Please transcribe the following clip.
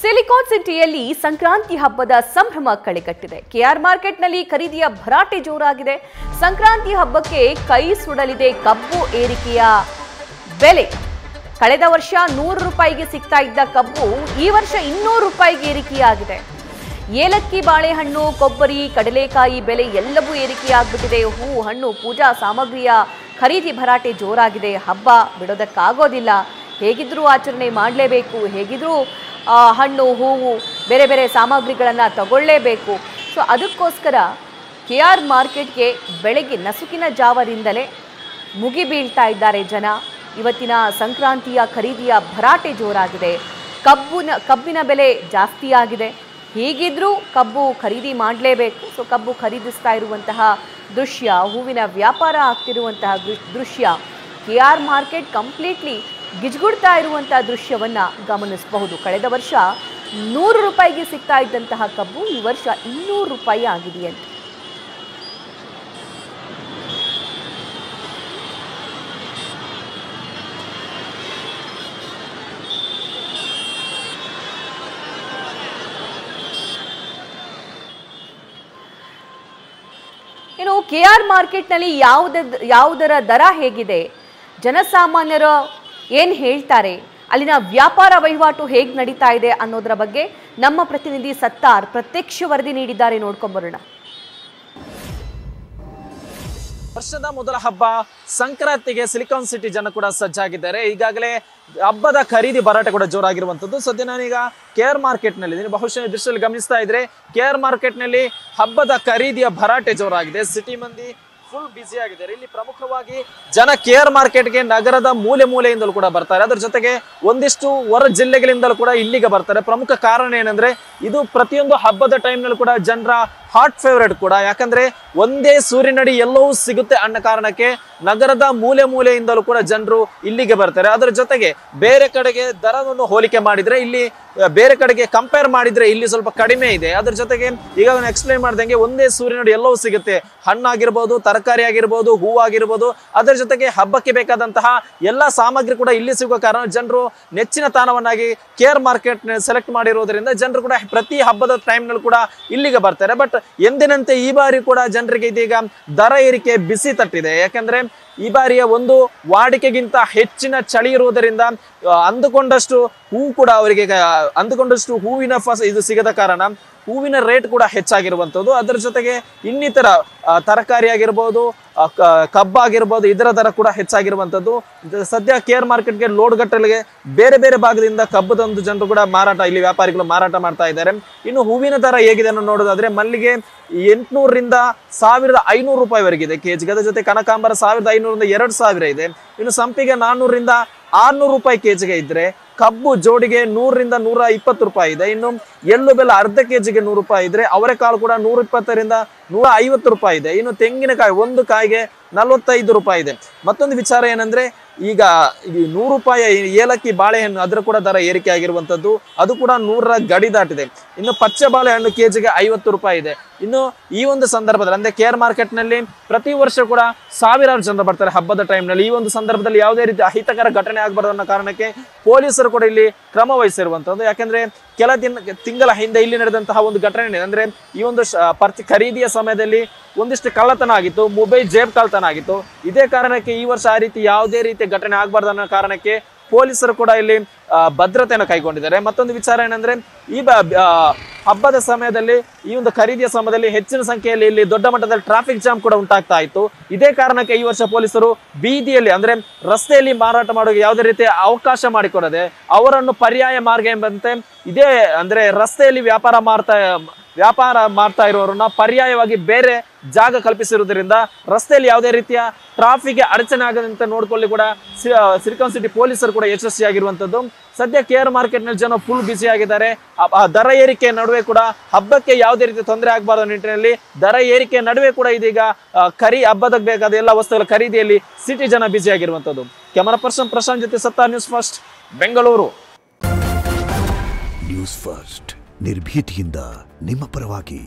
Silicon ಸಿಟಿಯಲ್ಲಿ ಸಂಕ್ರಾಂತಿ ಹಬ್ಬದ ಸಂಭ್ರಮ ಕಳೆಗಟ್ಟಿದೆ. ಕೆಆರ್ ಮಾರ್ಕೆಟ್ನಲ್ಲಿ ಖರೀದಿಯ ಭರಾಟೆ ಜೋರಾಗಿದೆ. ಸಂಕ್ರಾಂತಿ ಹಬ್ಬಕ್ಕೆ ಕೈ ಸುಡಲಿದೆ ಕಬ್ಬು ಏರಿಕೆಯ ಬೆಲೆ. ಕಳೆದ ವರ್ಷ 100 ರೂಪಾಯಿಗೆ ಸಿಗ್ತಾ ಇದ್ದ ಕಬ್ಬು ಈ ವರ್ಷ 200 ರೂಪಾಯಿಗೆ ಏರಿಕೆಯಾಗಿದೆ. ಏಲಕ್ಕಿ, ಬಾಳೆಹಣ್ಣು, ಕೊಬ್ಬರಿ, ಕಡಲೆಕಾಯಿ ಬೆಲೆ ಎಲ್ಲವೂ ಏರಿಕೆಯಾಗ್ಬಿಟ್ಟಿದೆ. ಹೂ, ಹಣ್ಣು, ಪೂಜಾ ಸಾಮಗ್ರಿಯ ಖರೀದಿ ಭರಾಟೆ ಜೋರಾಗಿದೆ. ಹಬ್ಬ ಬಿಡೋದಕ್ಕಾಗೋದಿಲ್ಲ. ಹೇಗಿದ್ರೂ ಆಚರಣೆ ಮಾಡಲೇಬೇಕು. ಹೇಗಿದ್ರೂ ಹಣ್ಣು, ಹೂವು, ಬೇರೆ ಬೇರೆ ಸಾಮಗ್ರಿಗಳನ್ನು ತಗೊಳ್ಳೇಬೇಕು. ಸೊ ಅದಕ್ಕೋಸ್ಕರ ಕೆಆರ್ ಮಾರ್ಕೆಟ್ಗೆ ಬೆಳಗ್ಗೆ ನಸುಕಿನ ಜಾವದಿಂದಲೇ ಮುಗಿಬೀಳ್ತಾ ಇದ್ದಾರೆ ಜನ. ಇವತ್ತಿನ ಸಂಕ್ರಾಂತಿಯ ಖರೀದಿಯ ಭರಾಟೆ ಜೋರಾಗಿದೆ. ಕಬ್ಬಿನ ಬೆಲೆ ಜಾಸ್ತಿ ಆಗಿದೆ. ಹೀಗಿದ್ರೂ ಕಬ್ಬು ಖರೀದಿ ಮಾಡಲೇಬೇಕು. ಸೊ ಕಬ್ಬು ಖರೀದಿಸ್ತಾ ಇರುವಂತಹ ದೃಶ್ಯ, ಹೂವಿನ ವ್ಯಾಪಾರ ಆಗ್ತಿರುವಂತಹ ದೃಶ್ಯ, ಕೆಆರ್ ಮಾರ್ಕೆಟ್ ಕಂಪ್ಲೀಟ್ಲಿ ಗಿಜ್ಗುಡ್ತಾ ಇರುವಂತಹ ದೃಶ್ಯವನ್ನು ಗಮನಿಸಬಹುದು. ಕಳೆದ ವರ್ಷ 100 ರೂಪಾಯಿಗೆ ಸಿಗ್ತಾ ಇದ್ದಂತಹ ಕಬ್ಬು ಈ ವರ್ಷ 200 ರೂಪಾಯಿ ಆಗಿದೆಯಂತೆ. ಇನ್ನು ಕೆಆರ್ ಮಾರ್ಕೆಟ್ನಲ್ಲಿ ಯಾವುದರ ದರ ಹೇಗಿದೆ, ಜನಸಾಮಾನ್ಯರು ಏನು ಹೇಳ್ತಾರೆ, ಅಲ್ಲಿನ ವ್ಯಾಪಾರ ವಹಿವಾಟು ಹೇಗೆ ನಡೀತಾ ಇದೆ ಅನ್ನೋದರ ಬಗ್ಗೆ ನಮ್ಮ ಪ್ರತಿನಿಧಿ ಸತ್ತಾರ್ ಪ್ರತ್ಯಕ್ಷ ವರದಿ ನೀಡಿದ್ದಾರೆ. ನೋಡ್ಕೊಂಬರೋಣ. ವರ್ಷದ ಮೊದಲ ಹಬ್ಬ ಸಂಕ್ರಾಂತಿಗೆ ಸಿಲಿಕಾನ್ ಸಿಟಿ ಜನ ಕೂಡ ಸಜ್ಜಾಗಿದ್ದಾರೆ. ಈಗಾಗಲೇ ಹಬ್ಬದ ಖರೀದಿ ಭರಾಟೆ ಕೂಡ ಜೋರಾಗಿರುವಂತದ್ದು. ಸದ್ಯ ನಾನೀಗ ಕೆಆರ್ ಮಾರ್ಕೆಟ್ ನಲ್ಲಿ ಇದ್ದೀನಿ. ಬಹುಶಃ ದೃಶ್ಯದಲ್ಲಿ ಗಮನಿಸ್ತಾ ಇದ್ರೆ ಕೆಆರ್ ಮಾರ್ಕೆಟ್ ನಲ್ಲಿ ಹಬ್ಬದ ಖರೀದಿಯ ಭರಾಟೆ ಜೋರಾಗಿದೆ. ಸಿಟಿ ಮಂದಿ ಫುಲ್ ಬ್ಯುಸಿ ಆಗಿದ್ದಾರೆ. ಇಲ್ಲಿ ಪ್ರಮುಖವಾಗಿ ಜನ ಕೆಆರ್ ಮಾರ್ಕೆಟ್ಗೆ ನಗರದ ಮೂಲೆ ಮೂಲೆಯಿಂದಲೂ ಕೂಡ ಬರ್ತಾರೆ. ಅದರ ಜೊತೆಗೆ ಒಂದಿಷ್ಟು ಹೊರ ಜಿಲ್ಲೆಗಳಿಂದಲೂ ಕೂಡ ಇಲ್ಲಿಗೆ ಬರ್ತಾರೆ. ಪ್ರಮುಖ ಕಾರಣ ಏನಂದ್ರೆ ಇದು ಪ್ರತಿಯೊಂದು ಹಬ್ಬದ ಟೈಮ್ ನಲ್ಲಿ ಕೂಡ ಜನರ ಹಾಟ್ ಫೇವರೇಟ್ ಕೂಡ. ಯಾಕಂದ್ರೆ ಒಂದೇ ಸೂರಿನಡಿ ಎಲ್ಲವೂ ಸಿಗುತ್ತೆ ಅನ್ನೋ ಕಾರಣಕ್ಕೆ ನಗರದ ಮೂಲೆ ಮೂಲೆಯಿಂದಲೂ ಕೂಡ ಜನರು ಇಲ್ಲಿಗೆ ಬರ್ತಾರೆ. ಅದರ ಜೊತೆಗೆ ಬೇರೆ ಕಡೆಗೆ ದರವನ್ನು ಹೋಲಿಕೆ ಮಾಡಿದ್ರೆ ಇಲ್ಲಿ ಬೇರೆ ಕಡೆಗೆ ಕಂಪೇರ್ ಮಾಡಿದ್ರೆ ಇಲ್ಲಿ ಸ್ವಲ್ಪ ಕಡಿಮೆ ಇದೆ. ಅದ್ರ ಜೊತೆಗೆ ಈಗ ನಾನು ಎಕ್ಸ್ಪ್ಲೈನ್ ಮಾಡ್ದಂಗೆ ಒಂದೇ ಸೂರಿನಡಿ ಎಲ್ಲವೂ ಸಿಗುತ್ತೆ. ಹಣ್ಣಾಗಿರ್ಬೋದು, ತರಕಾರಿ ಆಗಿರ್ಬೋದು, ಹೂವಾಗಿರ್ಬೋದು. ಅದರ ಜೊತೆಗೆ ಹಬ್ಬಕ್ಕೆ ಬೇಕಾದಂತಹ ಎಲ್ಲಾ ಸಾಮಗ್ರಿ ಕೂಡ ಇಲ್ಲಿ ಸಿಗುವ ಕಾರಣ ಜನರು ನೆಚ್ಚಿನ ತಾಣವನ್ನಾಗಿ ಕೆಆರ್ ಮಾರ್ಕೆಟ್ ಸೆಲೆಕ್ಟ್ ಮಾಡಿರೋದ್ರಿಂದ ಜನರು ಕೂಡ ಪ್ರತಿ ಹಬ್ಬದ ಟೈಮ್ ನಲ್ಲಿ ಕೂಡ ಇಲ್ಲಿಗೆ ಬರ್ತಾರೆ. ಬಟ್ ಎಂದಿನಂತೆ ಈ ಬಾರಿ ಕೂಡ ಜನರಿಗೆ ಇದೀಗ ದರ ಏರಿಕೆ ಬಿಸಿ ತಟ್ಟಿದೆ. ಯಾಕಂದ್ರೆ ಈ ಬಾರಿಯ ಒಂದು ವಾಡಿಕೆಗಿಂತ ಹೆಚ್ಚಿನ ಚಳಿ ಇರುವುದರಿಂದ ಅಂದುಕೊಂಡಷ್ಟು ಹೂ ಕೂಡ ಅವರಿಗೆ ಅಂದುಕೊಂಡಷ್ಟು ಹೂವಿನ ಇದು ಸಿಗದ ಕಾರಣ ಹೂವಿನ ರೇಟ್ ಕೂಡ ಹೆಚ್ಚಾಗಿರುವಂಥದ್ದು. ಅದರ ಜೊತೆಗೆ ಇನ್ನಿತರ ತರಕಾರಿ ಆಗಿರ್ಬೋದು, ಕಬ್ಬಾಗಿರ್ಬೋದು, ಇದರ ದರ ಕೂಡ ಹೆಚ್ಚಾಗಿರುವಂಥದ್ದು. ಸದ್ಯ ಕೆಆರ್ ಮಾರ್ಕೆಟ್ಗೆ ಲೋಡ್ ಗಟ್ಟಲಿಗೆ ಬೇರೆ ಬೇರೆ ಭಾಗದಿಂದ ಕಬ್ಬದೊಂದು ಜನರು ಕೂಡ ಇಲ್ಲಿ ವ್ಯಾಪಾರಿಗಳು ಮಾರಾಟ ಮಾಡ್ತಾ ಇದ್ದಾರೆ. ಇನ್ನು ಹೂವಿನ ದರ ಹೇಗಿದೆ ಅನ್ನೋ ನೋಡೋದಾದ್ರೆ ಮಲ್ಲಿಗೆ 800 ರಿಂದ 1500 ರೂಪಾಯಿವರೆಗಿದೆ ಕೆಜಿಗೆ. ಅದರ ಜೊತೆ ಕನಕಾಂಬರ 1500 ರಿಂದ 2000 ಇದೆ. ಇನ್ನು ಸಂಪಿಗೆ 400 ರಿಂದ 600 ರೂಪಾಯಿ ಕೆಜಿಗೆ ಇದ್ರೆ ಕಬ್ಬು ಜೋಡಿಗೆ 100 ರಿಂದ 120 ರೂಪಾಯಿ ಇದೆ. ಇನ್ನು ಎಳ್ಳು ಬೆಲ್ಲ ಅರ್ಧ ಕೆಜಿಗೆ 100 ರೂಪಾಯಿ ಇದ್ರೆ ಅವರೆಕಾಳು ಕೂಡ 120 ರಿಂದ 150 ರೂಪಾಯಿ ಇದೆ. ಇನ್ನು ತೆಂಗಿನಕಾಯಿ ಒಂದು ಕಾಯಿಗೆ 45 ರೂಪಾಯಿ ಇದೆ. ಮತ್ತೊಂದು ವಿಚಾರ ಏನಂದ್ರೆ ಈಗ 100 ರೂಪಾಯಿ ಏಲಕ್ಕಿ, ಬಾಳೆಹಣ್ಣು ಅದರ ಕೂಡ ದರ ಏರಿಕೆ ಆಗಿರುವಂತದ್ದು. ಅದು ಕೂಡ 100ರ ಗಡಿ ದಾಟಿದೆ. ಇನ್ನು ಪಚ್ಚೆ ಬಾಳೆಹಣ್ಣು ಕೆಜಿಗೆ 50 ರೂಪಾಯಿ ಇದೆ. ಇನ್ನು ಈ ಒಂದು ಸಂದರ್ಭದಲ್ಲಿ ಅಂದ್ರೆ ಕೆಆರ್ ಮಾರ್ಕೆಟ್ ನಲ್ಲಿ ಪ್ರತಿ ವರ್ಷ ಕೂಡ ಸಾವಿರಾರು ಜನರು ಬರ್ತಾರೆ ಹಬ್ಬದ ಟೈಮ್ ನಲ್ಲಿ. ಈ ಒಂದು ಸಂದರ್ಭದಲ್ಲಿ ಯಾವುದೇ ರೀತಿ ಅಹಿತಕರ ಘಟನೆ ಆಗಬಾರದು ಅನ್ನೋ ಕಾರಣಕ್ಕೆ ಪೊಲೀಸರು ಕೂಡ ಇಲ್ಲಿ ಕ್ರಮ ವಹಿಸಿರುವಂತದ್ದು. ಯಾಕಂದ್ರೆ ತಿಂಗಳ ಹಿಂದೆ ಇಲ್ಲಿ ನಡೆದಂತಹ ಒಂದು ಘಟನೆ ಅಂದ್ರೆ ಈ ಒಂದು ಖರೀದಿಯ ಸಮಯದಲ್ಲಿ ಒಂದಿಷ್ಟು ಕಳ್ಳತನ ಆಗಿತ್ತು, ಮೊಬೈಲ್ ಜೇಬ್ ಕಳ್ಳತನ ಆಗಿತ್ತು. ಇದೇ ಕಾರಣಕ್ಕೆ ಈ ವರ್ಷ ಆ ರೀತಿ ಯಾವುದೇ ರೀತಿಯ ಘಟನೆ ಆಗಬಾರ್ದು ಅನ್ನೋ ಕಾರಣಕ್ಕೆ ಪೊಲೀಸರು ಕೂಡ ಇಲ್ಲಿ ಭದ್ರತೆಯನ್ನು ಕೈಗೊಂಡಿದ್ದಾರೆ. ಮತ್ತೊಂದು ವಿಚಾರ ಏನಂದ್ರೆ ಈ ಹಬ್ಬದ ಸಮಯದಲ್ಲಿ ಈ ಒಂದು ಖರೀದಿಯ ಸಮಯದಲ್ಲಿ ಹೆಚ್ಚಿನ ಸಂಖ್ಯೆಯಲ್ಲಿ ಇಲ್ಲಿ ದೊಡ್ಡ ಮಟ್ಟದಲ್ಲಿ ಟ್ರಾಫಿಕ್ ಜಾಮ್ ಕೂಡ ಉಂಟಾಗ್ತಾ ಇತ್ತು. ಇದೇ ಕಾರಣಕ್ಕೆ ಈ ವರ್ಷ ಪೊಲೀಸರು ಬೀದಿಯಲ್ಲಿ ಅಂದ್ರೆ ರಸ್ತೆಯಲ್ಲಿ ಮಾರಾಟ ಮಾಡುವ ಯಾವುದೇ ರೀತಿಯ ಅವಕಾಶ ಮಾಡಿಕೊಡದೆ ಅವರನ್ನು ಪರ್ಯಾಯ ಮಾರ್ಗ ಎಂಬಂತೆ ಇದೇ ಅಂದ್ರೆ ರಸ್ತೆಯಲ್ಲಿ ವ್ಯಾಪಾರ ಮಾಡ್ತಾ ಇರೋರನ್ನ ಪರ್ಯಾಯವಾಗಿ ಬೇರೆ ಜಾಗ ಕಲ್ಪಿಸಿರುವುದರಿಂದ ರಸ್ತೆಯಲ್ಲಿ ಯಾವುದೇ ರೀತಿಯ ಟ್ರಾಫಿಕ್ ಅಡಚಣೆ ಆಗದಂತೆ ನೋಡ್ಕೊಳ್ಳಿ ಕೂಡ ಸಿಲಿಕಾನ್ ಸಿಟಿ ಪೊಲೀಸರು ಕೂಡ ಯಶಸ್ವಿಯಾಗಿರುವಂತದ್ದು. ಸದ್ಯ ಕೆಆರ್ ಮಾರ್ಕೆಟ್ ನಲ್ಲಿ ಜನ ಫುಲ್ ಬ್ಯುಸಿ ಆಗಿದ್ದಾರೆ. ದರ ಏರಿಕೆ ನಡುವೆ ಕೂಡ ಹಬ್ಬಕ್ಕೆ ಯಾವುದೇ ರೀತಿ ತೊಂದರೆ ಆಗಬಾರದು ನಿಟ್ಟಿನಲ್ಲಿ ದರ ಏರಿಕೆ ನಡುವೆ ಕೂಡ ಇದೀಗ ಹಬ್ಬದಕ್ಕೆ ಬೇಕಾದ ಎಲ್ಲ ವಸ್ತುಗಳ ಖರೀದಿಯಲ್ಲಿ ಸಿಟಿ ಜನ ಬ್ಯುಸಿ ಆಗಿರುವಂತದ್ದು. ಕ್ಯಾಮರಾ ಪರ್ಸನ್ ಪ್ರಶಾಂತ್ ಜೊತೆ Sattar, news first, Bengaluru. News first ನಿರ್ಭೀತಿಯಿಂದ ನಿಮ್ಮ ಪರವಾಗಿ.